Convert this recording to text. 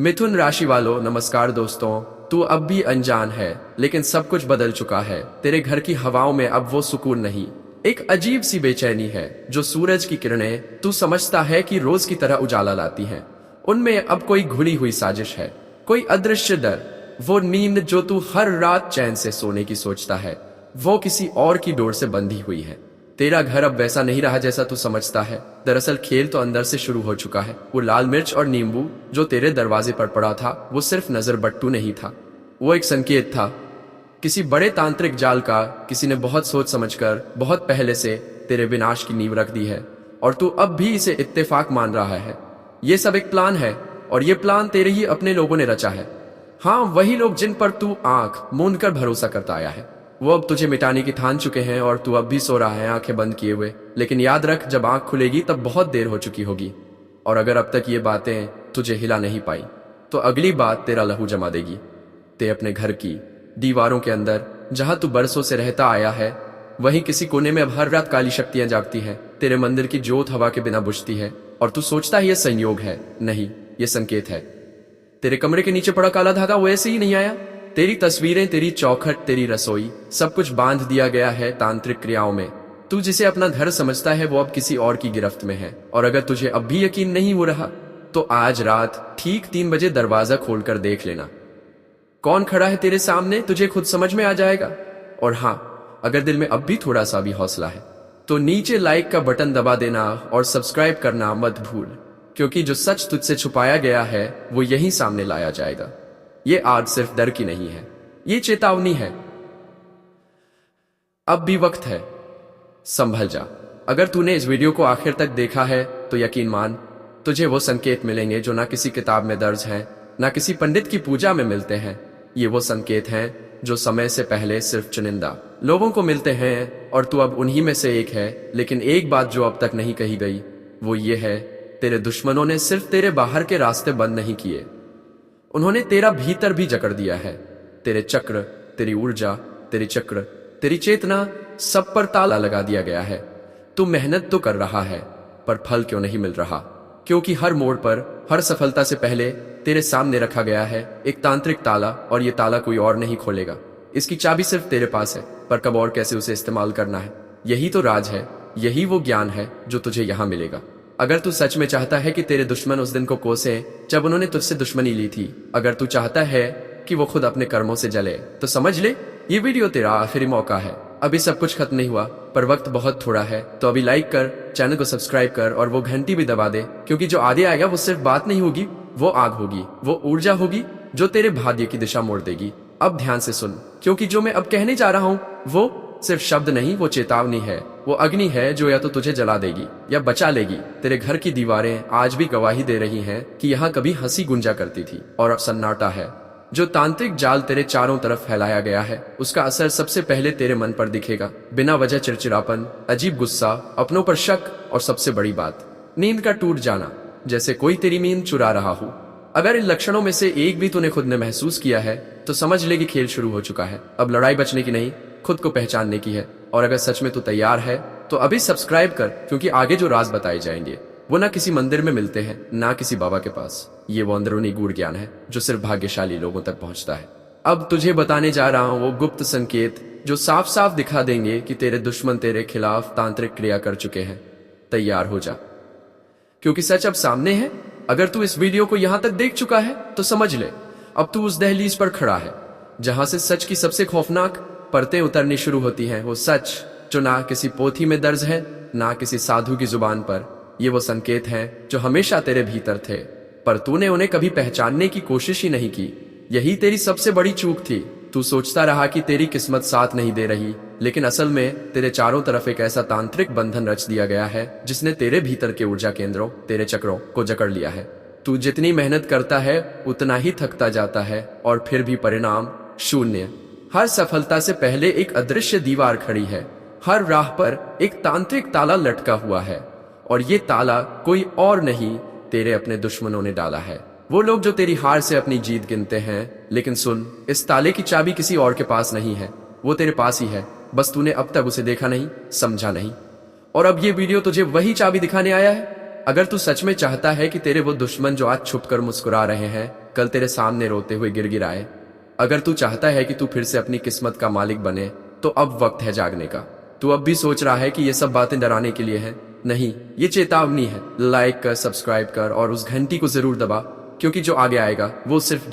मिथुन राशि वालों नमस्कार दोस्तों। तू अब भी अनजान है, लेकिन सब कुछ बदल चुका है। तेरे घर की हवाओं में अब वो सुकून नहीं, एक अजीब सी बेचैनी है। जो सूरज की किरणें तू समझता है कि रोज की तरह उजाला लाती हैं, उनमें अब कोई घुली हुई साजिश है, कोई अदृश्य डर। वो नींद जो तू हर रात चैन से सोने की सोचता है, वो किसी और की डोर से बंधी हुई है। तेरा घर अब वैसा नहीं रहा जैसा तू समझता है। दरअसल खेल तो अंदर से शुरू हो चुका है। वो लाल मिर्च और नींबू जो तेरे दरवाजे पर पड़ा था, वो सिर्फ नजर बट्टू नहीं था, वो एक संकेत था किसी बड़े तांत्रिक जाल का। किसी ने बहुत सोच समझकर बहुत पहले से तेरे विनाश की नींव रख दी है, और तू अब भी इसे इत्तेफाक मान रहा है। ये सब एक प्लान है, और ये प्लान तेरे ही अपने लोगों ने रचा है। हाँ, वही लोग जिन पर तू आंख मूंद कर भरोसा करता आया है। वो अब तुझे मिटाने की ठान चुके हैं, और तू अब भी सो रहा है आंखें बंद किए हुए। लेकिन याद रख, जब आंख खुलेगी तब बहुत देर हो चुकी होगी। और अगर अब तक ये बातें तुझे हिला नहीं पाई, तो अगली बात तेरा लहू जमा देगी। ते अपने घर की दीवारों के अंदर, जहां तू बरसों से रहता आया है, वहीं किसी कोने में अब हर रात काली शक्तियां जागती हैं। तेरे मंदिर की जोत हवा के बिना बुझती है, और तू सोचता है ये संयोग है। नहीं, ये संकेत है। तेरे कमरे के नीचे पड़ा काला धागा वो ऐसे ही नहीं आया। तेरी तस्वीरें, तेरी चौखट, तेरी रसोई, सब कुछ बांध दिया गया है तांत्रिक क्रियाओं में। तू जिसे अपना घर समझता है, वो अब किसी और की गिरफ्त में है। और अगर तुझे अब भी यकीन नहीं हो रहा, तो आज रात ठीक 3 बजे दरवाजा खोलकर देख लेना कौन खड़ा है तेरे सामने। तुझे खुद समझ में आ जाएगा। और हाँ, अगर दिल में अब भी थोड़ा सा भी हौसला है, तो नीचे लाइक का बटन दबा देना और सब्सक्राइब करना मत भूल, क्योंकि जो सच तुझसे छुपाया गया है वो यहीं सामने लाया जाएगा। ये आज सिर्फ डर की नहीं है, ये चेतावनी है। अब भी वक्त है, संभल जा। अगर तूने इस वीडियो को आखिर तक देखा है, तो यकीन मान, तुझे वो संकेत मिलेंगे जो ना किसी किताब में दर्ज हैं, ना किसी पंडित की पूजा में मिलते हैं। ये वो संकेत हैं जो समय से पहले सिर्फ चुनिंदा लोगों को मिलते हैं, और तू अब उन्हीं में से एक है। लेकिन एक बात जो अब तक नहीं कही गई, वो ये है, तेरे दुश्मनों ने सिर्फ तेरे बाहर के रास्ते बंद नहीं किए, उन्होंने तेरा भीतर भी जकड़ दिया है। तेरे चक्र, तेरी ऊर्जा, तेरी चक्र, तेरी चेतना, सब पर ताला लगा दिया गया है। तू मेहनत तो कर रहा है, पर फल क्यों नहीं मिल रहा? क्योंकि हर मोड़ पर, हर सफलता से पहले तेरे सामने रखा गया है एक तांत्रिक ताला, और ये ताला कोई और नहीं खोलेगा। इसकी चाबी सिर्फ तेरे पास है, पर कब और कैसे उसे इस्तेमाल करना है, यही तो राज है। यही वो ज्ञान है जो तुझे यहां मिलेगा। अगर तू सच में चाहता है कि तेरे दुश्मन उस दिन को कोसे जब उन्होंने तुझसे दुश्मनी ली थी, अगर तू चाहता है कि वो खुद अपने कर्मों से जले, तो समझ ले, ये वीडियो तेरा आखिरी मौका है। अभी सब कुछ खत्म नहीं हुआ, पर वक्त बहुत थोड़ा है। तो अभी लाइक कर, चैनल को सब्सक्राइब कर, और वो घंटी भी दबा दे, क्योंकि जो आगे आएगा वो सिर्फ बात नहीं होगी, वो आग होगी, वो ऊर्जा होगी जो तेरे भाग्य की दिशा मोड़ देगी। अब ध्यान से सुन, क्योंकि जो मैं अब कहने जा रहा हूं, वो सिर्फ शब्द नहीं, वो चेतावनी है। वो अग्नि है जो या तो तुझे जला देगी या बचा लेगी। तेरे घर की दीवारें आज भी गवाही दे रही हैं कि यहाँ कभी हंसी गुंजा करती थी, और अब सन्नाटा है। जो तांत्रिक जाल तेरे चारों तरफ फैलाया गया है, उसका असर सबसे पहले तेरे मन पर दिखेगा। बिना वजह चिड़चिड़ापन, अजीब गुस्सा, अपनों पर शक, और सबसे बड़ी बात, नींद का टूट जाना, जैसे कोई तेरी नींद चुरा रहा हो। अगर इन लक्षणों में से एक भी तूने खुद ने महसूस किया है, तो समझ ले कि खेल शुरू हो चुका है। अब लड़ाई बचने की नहीं, खुद को पहचानने की है। और अगर सच में तू तैयार है, तो अभी सब्सक्राइब कर, क्योंकि आगे जो राज बताए जाएंगे वो ना किसी मंदिर में मिलते हैं, ना किसी बाबा के पास। ये वो अंदरूनी गूढ़ ज्ञान है जो सिर्फ भाग्यशाली लोगों तक पहुंचता है। अब तुझे बताने जा रहा हूं वो गुप्त संकेत जो साफ साफ दिखा देंगे कि तेरे दुश्मन तेरे खिलाफ तांत्रिक क्रिया कर चुके हैं। तैयार हो जा, क्योंकि सच अब सामने है। अगर तू इस वीडियो को यहां तक देख चुका है, तो समझ ले, अब तू उस दहलीज पर खड़ा है जहां से सच की सबसे खौफनाक परतें उतरनी शुरू होती हैं। वो सच जो ना किसी पोथी में दर्ज है, ना किसी साधु की जुबान पर। ये वो संकेत हैं जो हमेशा तेरे भीतर थे, पर तूने उन्हें कभी पहचानने की कोशिश ही नहीं की। यही तेरी सबसे बड़ी चूक थी। तू सोचता रहा कि तेरी किस्मत साथ नहीं दे रही, लेकिन असल में तेरे चारों तरफ एक ऐसा तांत्रिक बंधन रच दिया गया है जिसने तेरे भीतर के ऊर्जा केंद्रों, तेरे चक्रों को जकड़ लिया है। तू जितनी मेहनत करता है, उतना ही थकता जाता है, और फिर भी परिणाम शून्य। हर सफलता से पहले एक अदृश्य दीवार खड़ी है। हर राह पर एक तांत्रिक ताला लटका हुआ है, और ये ताला कोई और नहीं, तेरे अपने दुश्मनों ने डाला है। वो लोग जो तेरी हार से अपनी जीत गिनते हैं। लेकिन सुन, इस ताले की चाबी किसी और के पास नहीं है, वो तेरे पास ही है। बस तूने अब तक उसे देखा नहीं, समझा नहीं। और अब ये वीडियो तुझे वही चाबी दिखाने आया है। अगर तू सच में चाहता है कि तेरे वो दुश्मन जो आज छुप कर मुस्कुरा रहे हैं कल तेरे सामने रोते हुए गिड़गिड़ाए, अगर तू चाहता है कि तू फिर से अपनी किस्मत का मालिक बने, तो अब वक्त है जागने का। तू अब भी सोच रहा है कि ये सब बातें डराने के लिए है? नहीं, ये चेतावनी है। लाइक कर, सब्सक्राइब कर और उस घंटी को जरूर दबा, क्योंकि जो आगे आएगा वो सिर्फ